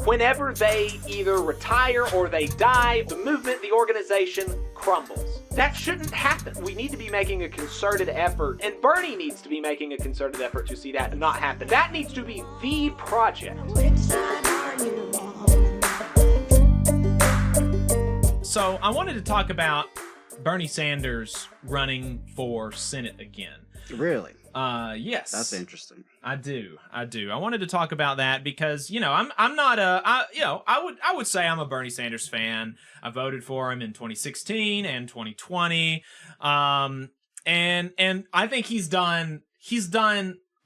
whenever they either retire or they die, the movement, the organization crumbles. That shouldn't happen. We need to be making a concerted effort, and Bernie needs to be making a concerted effort to see that not happen. That needs to be the project. So I wanted to talk about Bernie Sanders running for Senate again. Really? Yes. That's interesting. I do. I wanted to talk about that because, you know, I'm not I would say I'm a Bernie Sanders fan. I voted for him in 2016 and 2020. And I think he's done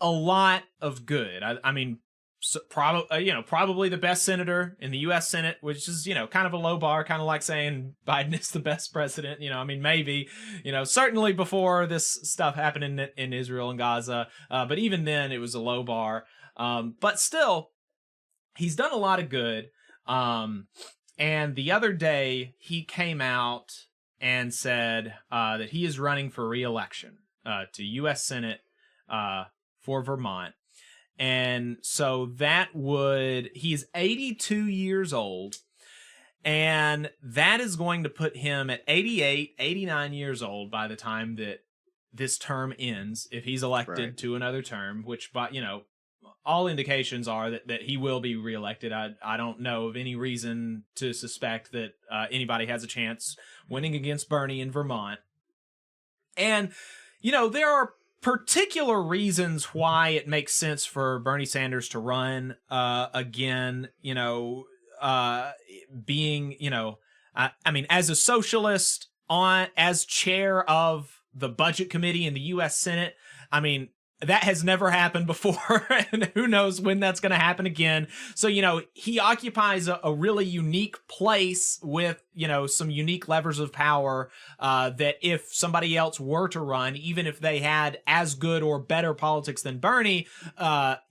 a lot of good. I mean, so probably the best senator in the U.S. Senate, which is, you know, kind of a low bar, kind of like saying Biden is the best president. You know, I mean, maybe, you know, certainly before this stuff happened in Israel and Gaza, but even then it was a low bar. But still, he's done a lot of good. And the other day he came out and said that he is running for re-election to U.S. Senate for Vermont. And so he's 82 years old, and that is going to put him at 88, 89 years old by the time that this term ends, if he's elected to another term, which, you know, all indications are that he will be reelected. I don't know of any reason to suspect that anybody has a chance winning against Bernie in Vermont. And, you know, there are particular reasons why it makes sense for Bernie Sanders to run again, you know, being, you know, I mean, as a socialist, as chair of the budget committee in the U.S. Senate, I mean, that has never happened before, and who knows when that's going to happen again. So, you know, he occupies a really unique place with, you know, some unique levers of power that if somebody else were to run, even if they had as good or better politics than Bernie,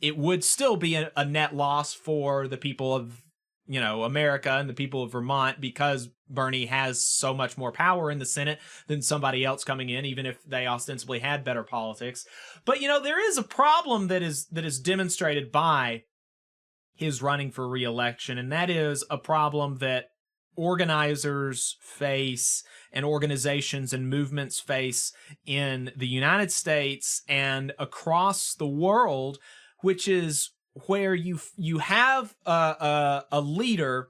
it would still be a net loss for the people of, you know, America and the people of Vermont, because Bernie has so much more power in the Senate than somebody else coming in, even if they ostensibly had better politics. But, you know, there is a problem that is demonstrated by his running for re-election, and that is a problem that organizers face and organizations and movements face in the United States and across the world, which is where you have a leader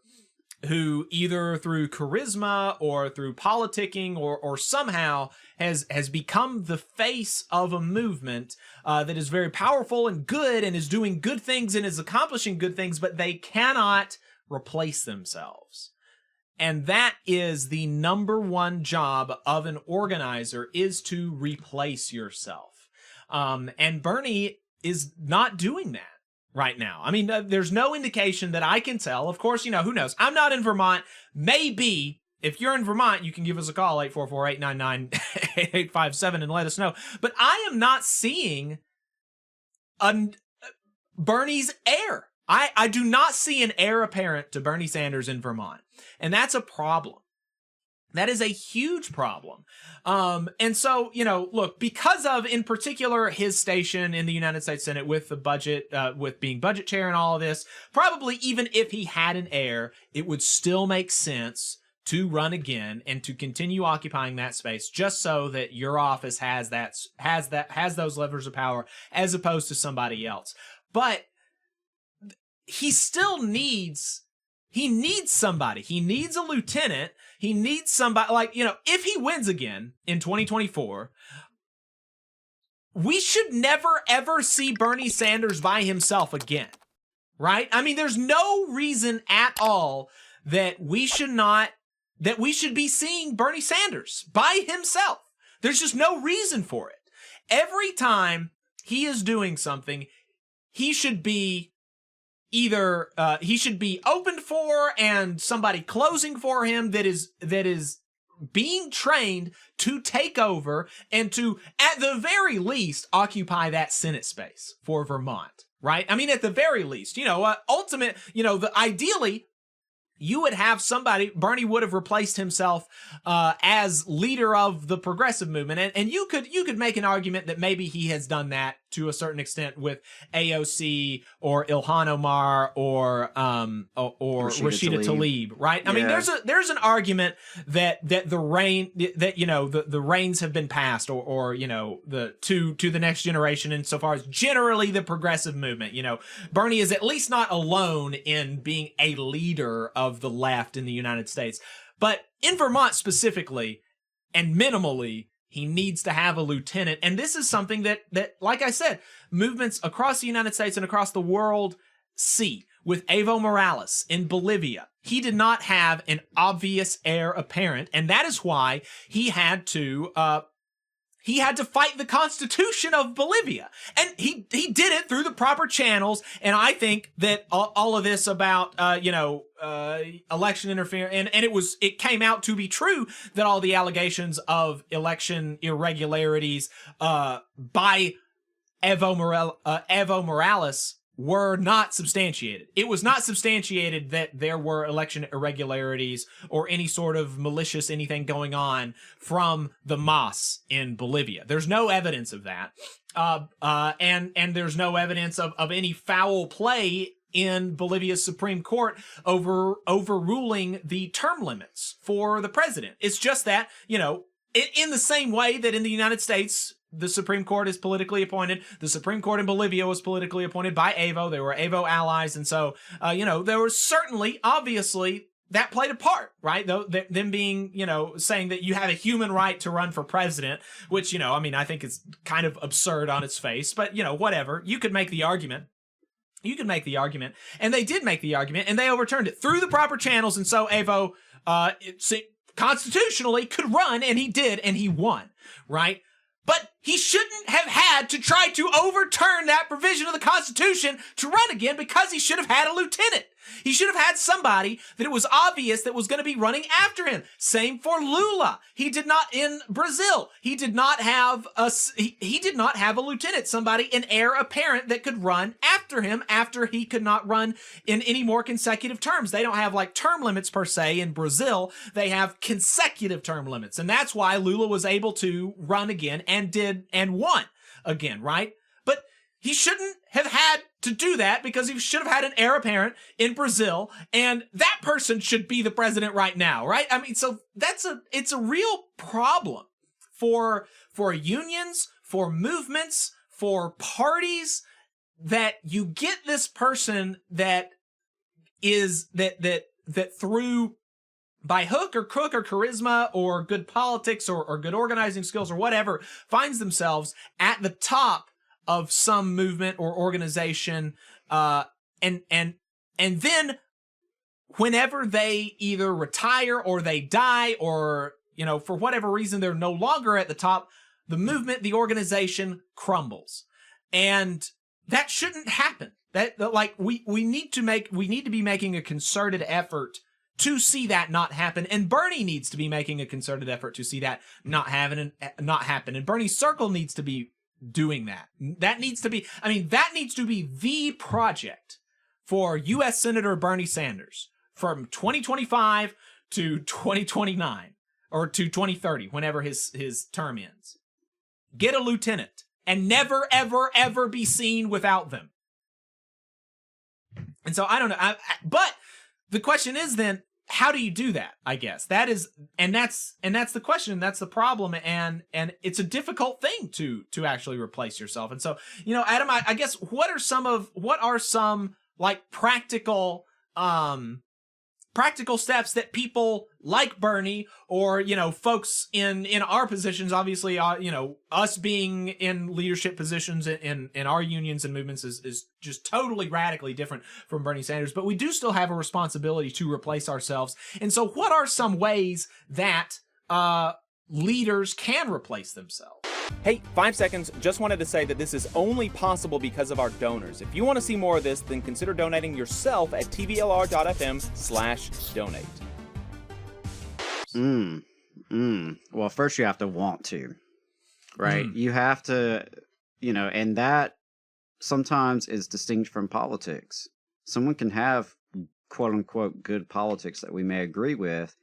who either through charisma or through politicking or somehow has become the face of a movement that is very powerful and good and is doing good things and is accomplishing good things, but they cannot replace themselves. And that is the number one job of an organizer, is to replace yourself. And Bernie is not doing that right now. I mean, there's no indication that I can tell. Of course, you know, who knows? I'm not in Vermont. Maybe if you're in Vermont, you can give us a call, 844-899-8857, and let us know. But I am not seeing Bernie's heir. I do not see an heir apparent to Bernie Sanders in Vermont. And that's a problem. That is a huge problem. And so, you know, look, because of, in particular, his station in the United States Senate with the budget, with being budget chair and all of this, probably even if he had an heir, it would still make sense to run again and to continue occupying that space, just so that your office has those levers of power, as opposed to somebody else. But he still needs somebody. He needs a lieutenant. He needs somebody, like, you know, if he wins again in 2024, we should never, ever see Bernie Sanders by himself again, right? I mean, there's no reason at all that we should be seeing Bernie Sanders by himself. There's just no reason for it. Every time he is doing something, he should be either he should be opened for and somebody closing for him that is being trained to take over and to, at the very least, occupy that Senate space for Vermont, right? I mean, at the very least, you know, ideally, you would have somebody, Bernie would have replaced himself as leader of the progressive movement. And you could make an argument that maybe he has done that to a certain extent with AOC or Ilhan Omar or Rashida Tlaib, right? I mean, there's an argument that the reins have been passed or to the next generation insofar as generally the progressive movement. Bernie is at least not alone in being a leader of the left in the United States. But in Vermont specifically, and minimally, he needs to have a lieutenant. And this is something that, like I said, movements across the United States and across the world see. With Evo Morales in Bolivia, he did not have an obvious heir apparent, and that is why he had to fight the Constitution of Bolivia. And he did it through the proper channels. And I think that all of this about, election interference, and it came out to be true that all the allegations of election irregularities, by Evo Morales were not substantiated. It was not substantiated that there were election irregularities or any sort of malicious anything going on from the MAS in Bolivia. There's no evidence of that. And there's no evidence of any foul play in Bolivia's Supreme Court overruling the term limits for the president. It's just that, in the same way that in the United States, the Supreme Court is politically appointed. The Supreme Court in Bolivia was politically appointed by Evo. They were Evo allies. And so, there was certainly, obviously, that played a part, right? Them being, saying that you have a human right to run for president, which, I think is kind of absurd on its face. But, whatever. You could make the argument. And they did make the argument, and they overturned it through the proper channels. And so Evo, constitutionally could run, and he did, and he won, right? But he shouldn't have had to try to overturn that provision of the Constitution to run again, because he should have had a lieutenant. He should have had somebody that it was obvious that was going to be running after him. Same for Lula. He did not in Brazil. He did not have he did not have a lieutenant, somebody, an heir apparent that could run after him after he could not run in any more consecutive terms. They don't have like term limits per se in Brazil. They have consecutive term limits. And that's why Lula was able to run again and did and won again, right? But he shouldn't have had to do that, because he should have had an heir apparent in Brazil, and that person should be the president right now, right? I mean, so it's a real problem for unions, for movements, for parties, that you get this person that through by hook or crook or charisma or good politics or good organizing skills or whatever, finds themselves at the top of some movement or organization, and then whenever they either retire or they die or, for whatever reason they're no longer at the top, the movement, the organization crumbles. And that shouldn't happen. That like we need to be making a concerted effort to see that not happen, and Bernie needs to be making a concerted effort to see that not happen, and Bernie's circle needs to be doing that. That needs to be the project for U.S. Senator Bernie Sanders from 2025 to 2029 or to 2030, whenever his term ends. Get a lieutenant and never, ever, ever be seen without them. And so I don't know, but the question is then, how do you do that? I guess that's the question. That's the problem. And it's a difficult thing to actually replace yourself. And so, Adam, I guess what are some like practical steps that people like Bernie or, folks in our positions, obviously, us being in leadership positions in our unions and movements is just totally radically different from Bernie Sanders, but we do still have a responsibility to replace ourselves. And so what are some ways that leaders can replace themselves? Hey, 5 seconds, just wanted to say that this is only possible because of our donors. If you want to see more of this, then consider donating yourself at tvlr.fm/donate. Well, first you have to want to, right? You have to, and that sometimes is distinct from politics. Someone can have quote unquote good politics that we may agree with.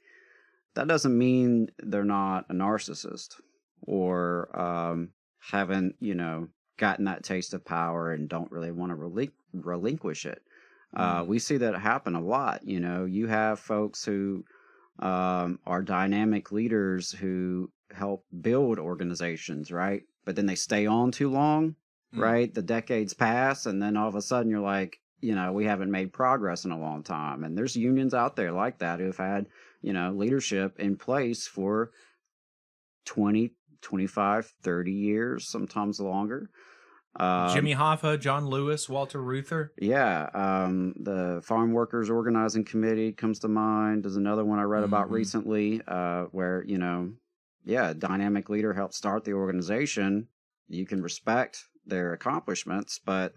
That doesn't mean they're not a narcissist or haven't, gotten that taste of power and don't really want to relinquish it. We see that happen a lot. You know, you have folks who are dynamic leaders who help build organizations, right? But then they stay on too long, right? The decades pass, and then all of a sudden you're like, you know, we haven't made progress in a long time. And there's unions out there like that who've had, you know, leadership in place for 20, 25, 30 years, sometimes longer. Jimmy Hoffa, John Lewis, Walter Reuther. Yeah. The Farm Workers Organizing Committee comes to mind. There's another one I read about recently where, you know, yeah, a dynamic leader helped start the organization. You can respect their accomplishments, but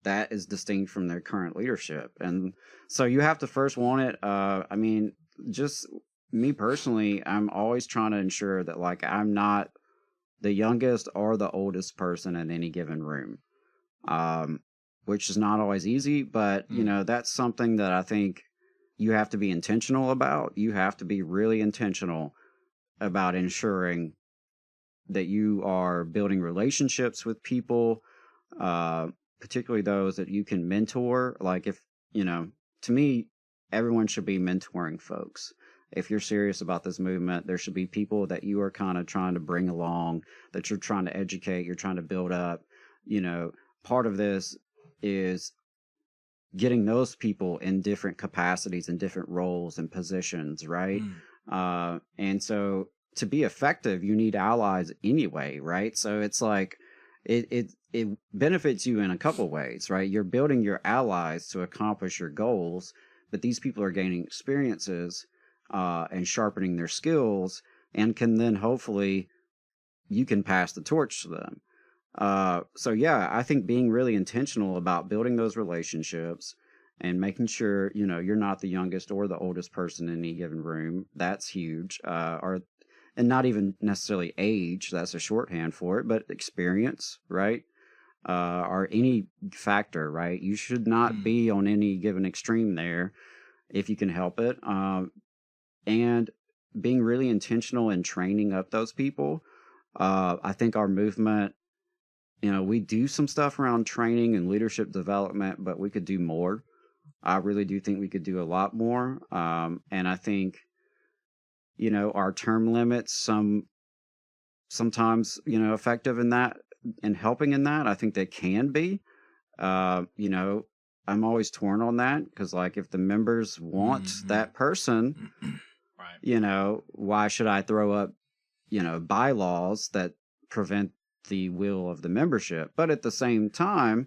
that is distinct from their current leadership. And so you have to first want it. I mean, just me personally, I'm always trying to ensure that, like, I'm not the youngest or the oldest person in any given room, which is not always easy, but, you know, that's something that I think you have to be intentional about. You have to be really intentional about ensuring that you are building relationships with people, particularly those that you can mentor. Like, if, you know, to me, everyone should be mentoring folks. If you're serious about this movement, there should be people that you are kind of trying to bring along, that you're trying to educate, you're trying to build up. You know, part of this is getting those people in different capacities and different roles and positions, right? And so to be effective, you need allies anyway, right? So it's like, it benefits you in a couple ways, right? You're building your allies to accomplish your goals, but these people are gaining experiences and sharpening their skills, and can then hopefully you can pass the torch to them. So yeah, I think being really intentional about building those relationships and making sure, you know, you're not the youngest or the oldest person in any given room. That's huge. And not even necessarily age, that's a shorthand for it, but experience, right? Or any factor, right? You should not be on any given extreme there if you can help it. And being really intentional in training up those people. I think our movement, you know, we do some stuff around training and leadership development, but we could do more. I really do think we could do a lot more. And I think, you know, our term limits, sometimes, you know, effective in that and helping in that. I think they can be. You know, I'm always torn on that because, like, if the members want that person, right, you know, why should I throw up, you know, bylaws that prevent the will of the membership? But at the same time,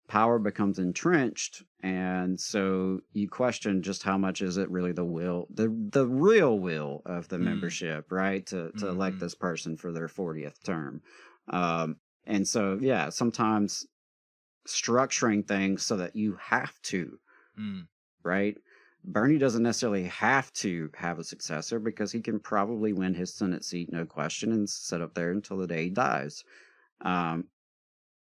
power becomes entrenched, and so you question just how much is it really the will, the real will of the membership, right? To elect this person for their 40th term. And so, yeah, sometimes structuring things so that you have to, right? Bernie doesn't necessarily have to have a successor because he can probably win his Senate seat, no question, and sit up there until the day he dies.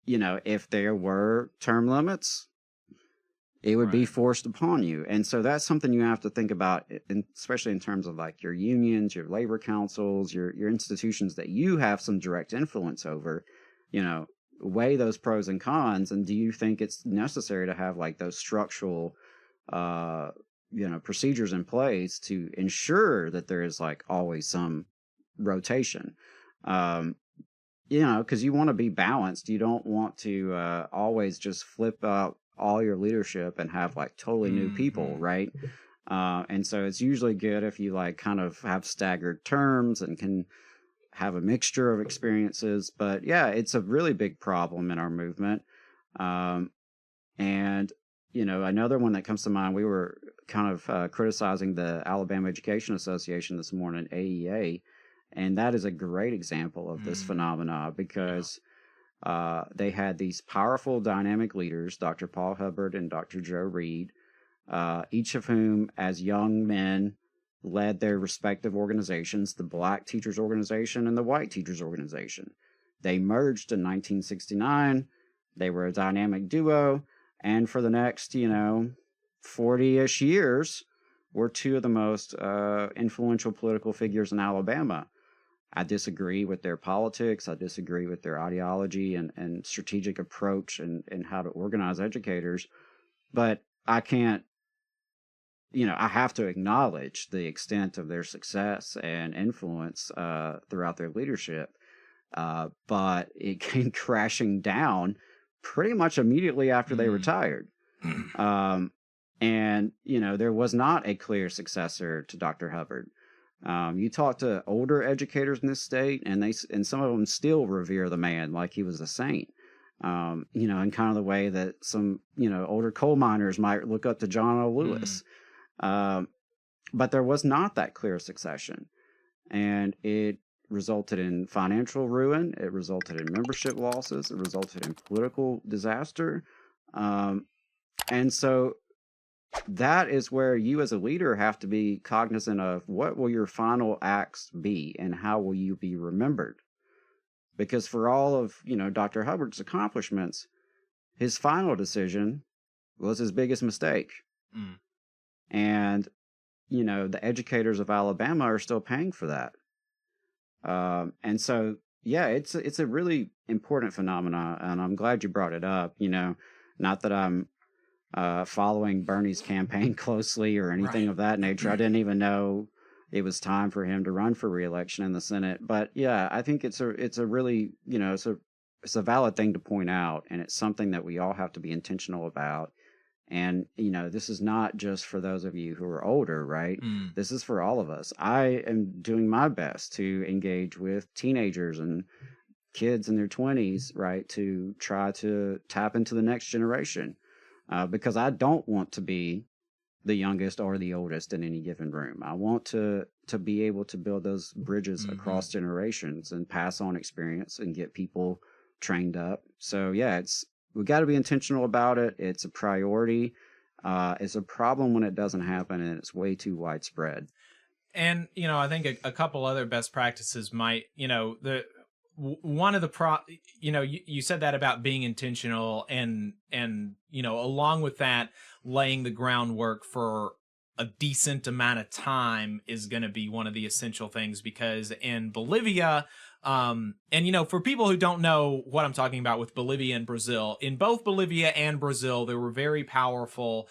You know, if there were term limits, it would be forced upon you. And so that's something you have to think about, especially in terms of like your unions, your labor councils, your institutions that you have some direct influence over. You know, weigh those pros and cons, and do you think it's necessary to have like those structural you know, procedures in place to ensure that there is like always some rotation? You know, because you want to be balanced. You don't want to always just flip out all your leadership and have like totally new people, right? And so it's usually good if you like kind of have staggered terms and can have a mixture of experiences. But yeah, it's a really big problem in our movement. And, you know, another one that comes to mind, we were kind of criticizing the Alabama Education Association this morning, AEA, and that is a great example of this phenomena because they had these powerful dynamic leaders, Dr. Paul Hubbard and Dr. Joe Reed, each of whom as young men led their respective organizations, the Black Teachers Organization and the White Teachers Organization. They merged in 1969. They were a dynamic duo, and for the next, you know, 40-ish years, were two of the most influential political figures in Alabama. I disagree with their politics. I disagree with their ideology and strategic approach and how to organize educators. But I can't, I have to acknowledge the extent of their success and influence throughout their leadership. But it came crashing down pretty much immediately after they retired. And, there was not a clear successor to Dr. Hubbard. You talk to older educators in this state, and some of them still revere the man like he was a saint. In kind of the way that some, older coal miners might look up to John O. Lewis. But there was not that clear succession. And it resulted in financial ruin. It resulted in membership losses. It resulted in political disaster. And so that is where you as a leader have to be cognizant of what will your final acts be and how will you be remembered. Because for all of, Dr. Hubbard's accomplishments, his final decision was his biggest mistake. And, the educators of Alabama are still paying for that. And so, yeah, it's a really important phenomenon, and I'm glad you brought it up. Not that I'm following Bernie's campaign closely or anything of that nature. I didn't even know it was time for him to run for re-election in the Senate. But yeah, I think it's a really, it's a valid thing to point out, and it's something that we all have to be intentional about. And, this is not just for those of you who are older, right? This is for all of us. I am doing my best to engage with teenagers and kids in their 20s, right, to try to tap into the next generation. Because I don't want to be the youngest or the oldest in any given room. I want to be able to build those bridges across generations and pass on experience and get people trained up. So yeah, we've got to be intentional about it. It's a priority. It's a problem when it doesn't happen, and it's way too widespread. And, I think a couple other best practices might, one of the you said that about being intentional and along with that, laying the groundwork for a decent amount of time is going to be one of the essential things, because in Bolivia, and for people who don't know what I'm talking about with Bolivia and Brazil, in both Bolivia and Brazil, there were very powerful,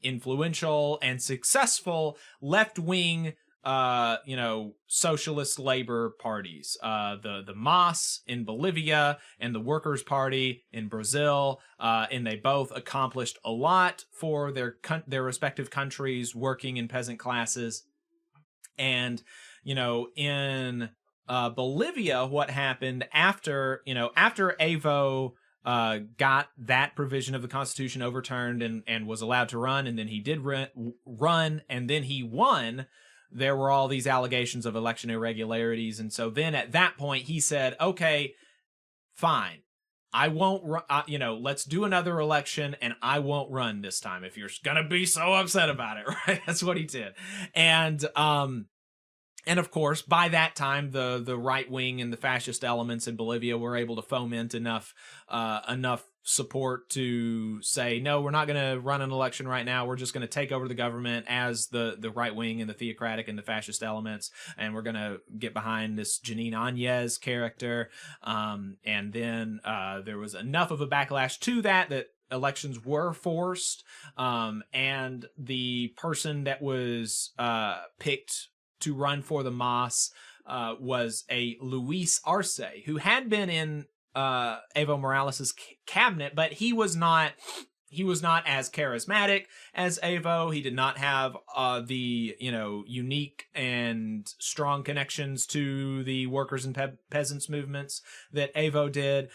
influential and successful left-wing socialist labor parties, the MAS in Bolivia and the Workers' Party in Brazil, and they both accomplished a lot for their respective countries, working in peasant classes. And, in Bolivia, what happened after Evo got that provision of the Constitution overturned and was allowed to run, and then he did run, and then he won, there were all these allegations of election irregularities. And so then at that point he said, okay, fine, I won't let's do another election and I won't run this time if you're gonna be so upset about it, right? That's what he did. And of course, by that time, the right wing and the fascist elements in Bolivia were able to foment enough support to say, no, we're not going to run an election right now. We're just going to take over the government as the right wing and the theocratic and the fascist elements, and we're going to get behind this Janine Áñez character. And then there was enough of a backlash to that elections were forced, and the person that was picked to run for the MAS was a Luis Arce, who had been in Evo Morales' cabinet, but he was not as charismatic as Evo. He did not have the unique and strong connections to the workers and peasants movements that Evo did.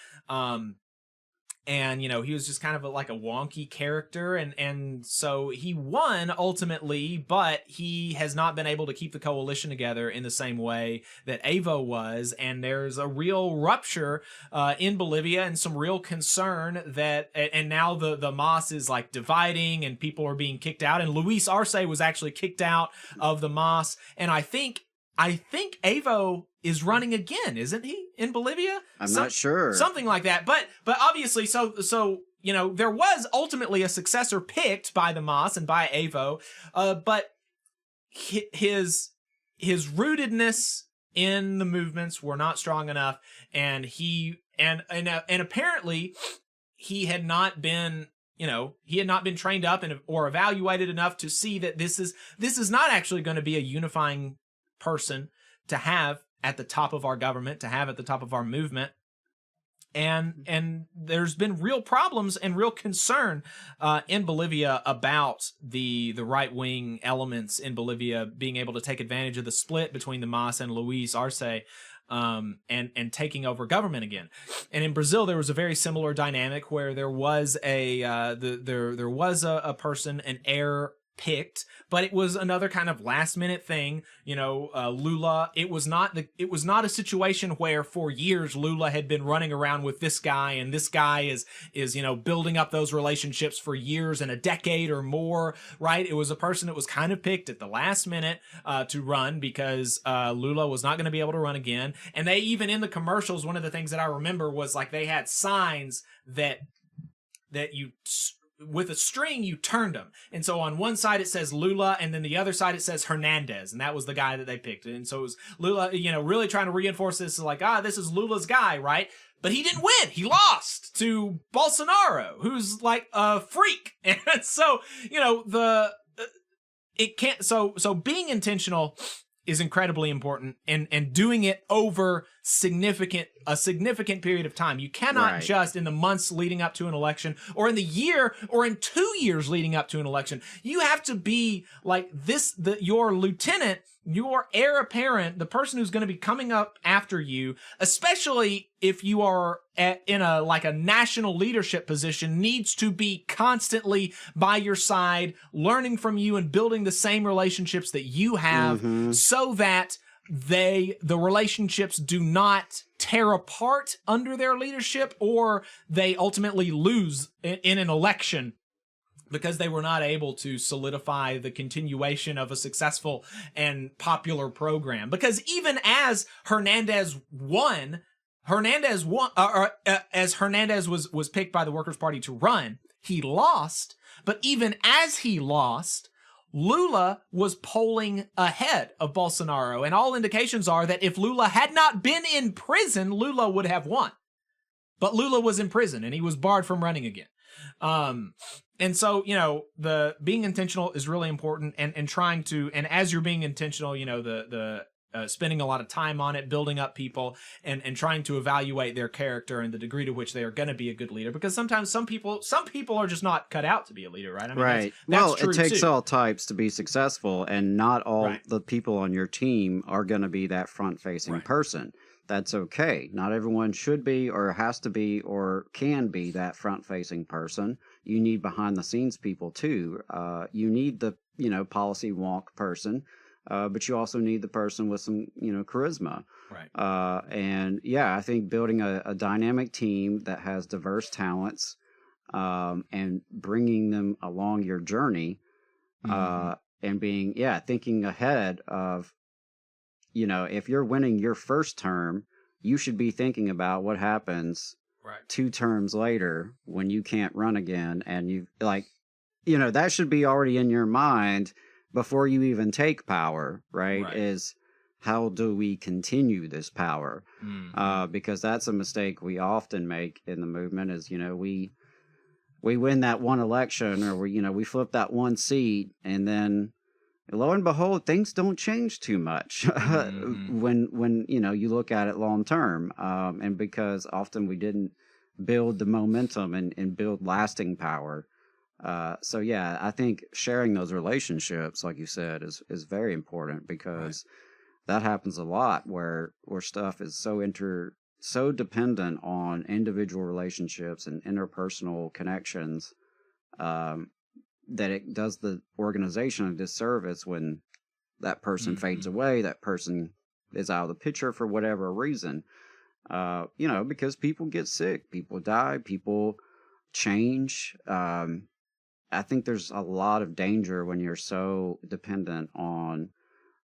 And, he was just kind of like a wonky character. And so he won ultimately, but he has not been able to keep the coalition together in the same way that Evo was. And there's a real rupture in Bolivia and some real concern that, and now the MAS is like dividing and people are being kicked out. And Luis Arce was actually kicked out of the MAS. And I think Evo is running again, isn't he, in Bolivia? I'm not sure. Something like that. But obviously, so there was ultimately a successor picked by the MAS and by Evo, but his rootedness in the movements were not strong enough, and apparently he had not been, trained up or evaluated enough to see that this is not actually going to be a unifying person to have at the top of our government, to have at the top of our movement. And there's been real problems and real concern in Bolivia about the right-wing elements in Bolivia being able to take advantage of the split between the MAS and Luis Arce, and taking over government again. And in Brazil, there was a very similar dynamic where there was there was a person, an heir picked, but it was another kind of last minute thing. Lula, it was not a situation where for years Lula had been running around with this guy, and this guy is building up those relationships for years and a decade or more, right? It was a person that was kind of picked at the last minute to run because Lula was not going to be able to run again. And they even in the commercials, one of the things that I remember was like they had signs that you with a string, you turned them. And so on one side it says Lula, and then the other side it says Hernandez, and that was the guy that they picked. And so it was Lula, really trying to reinforce this, like, this is Lula's guy, right? But he didn't win. He lost to Bolsonaro, who's like a freak. And so, it can't, so being intentional is incredibly important, and doing it over a significant period of time. You cannot just in the months leading up to an election, or in the year, or in 2 years leading up to an election. You have to be like this, your lieutenant, your heir apparent, the person who's going to be coming up after you, especially if you are in a national leadership position, needs to be constantly by your side, learning from you and building the same relationships that you have, so that the relationships do not tear apart under their leadership, or they ultimately lose in an election because they were not able to solidify the continuation of a successful and popular program. Because even as Hernandez won, as Hernandez was picked by the Workers' Party to run, he lost. But even as he lost, Lula was polling ahead of Bolsonaro, and all indications are that if Lula had not been in prison, Lula would have won. But Lula was in prison, and he was barred from running again. And so, the being intentional is really important, and trying to, and as you're being intentional, spending a lot of time on it, building up people, and trying to evaluate their character and the degree to which they are going to be a good leader. Because sometimes some people are just not cut out to be a leader, right? I mean, right. That's true it takes too. all types to be successful, and not all the people on your team are going to be that front-facing person. That's okay. Not everyone should be, or has to be, or can be that front-facing person. You need behind-the-scenes people too. You need the policy wonk person. But you also need the person with some, charisma. Right. And yeah, I think building a dynamic team that has diverse talents, and bringing them along your journey, and being, thinking ahead of, if you're winning your first term, you should be thinking about what happens 2 terms later when you can't run again. And that should be already in your mind before you even take power, right? Is how do we continue this power? Because that's a mistake we often make in the movement is, we win that one election, or we flip that one seat, and then lo and behold, things don't change too much when you look at it long term. And because often we didn't build the momentum and build lasting power. So yeah, I think sharing those relationships, like you said, is very important, because that happens a lot where stuff is so dependent on individual relationships and interpersonal connections, that it does the organization a disservice when that person fades away, that person is out of the picture for whatever reason. Because people get sick, people die, people change. I think there's a lot of danger when you're so dependent on,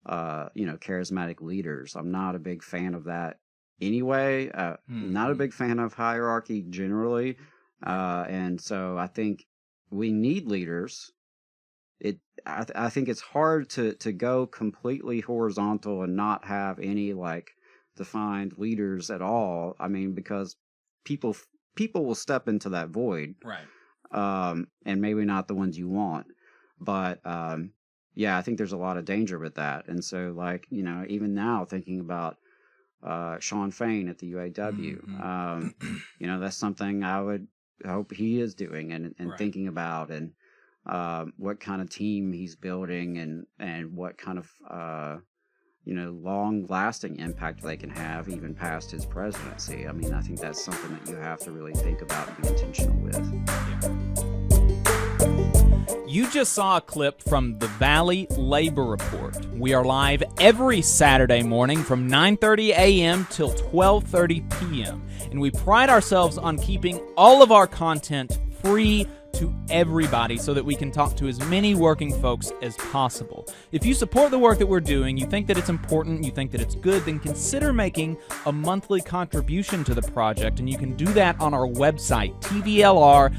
charismatic leaders. I'm not a big fan of that anyway. Not a big fan of hierarchy generally. And so I think we need leaders, I think it's hard to go completely horizontal and not have any like defined leaders at all. I mean, because people will step into that void, Right. and maybe not the ones you want, but yeah, I think there's a lot of danger with that. And so, like, you know, even now thinking about Sean Fain at the UAW, you know, that's something I would hope he is doing and Right. thinking about, and what kind of team he's building, and what kind of you know, long-lasting impact they can have even past his presidency. I mean, I think that's something that you have to really think about and be intentional with. You just saw a clip from the Valley Labor Report. We are live every Saturday morning from 9:30 a.m. till 12:30 p.m. And we pride ourselves on keeping all of our content free to everybody so that we can talk to as many working folks as possible. If you support the work that we're doing, you think that it's important, you think that it's good, then consider making a monthly contribution to the project, and you can do that on our website, tvlr.fm.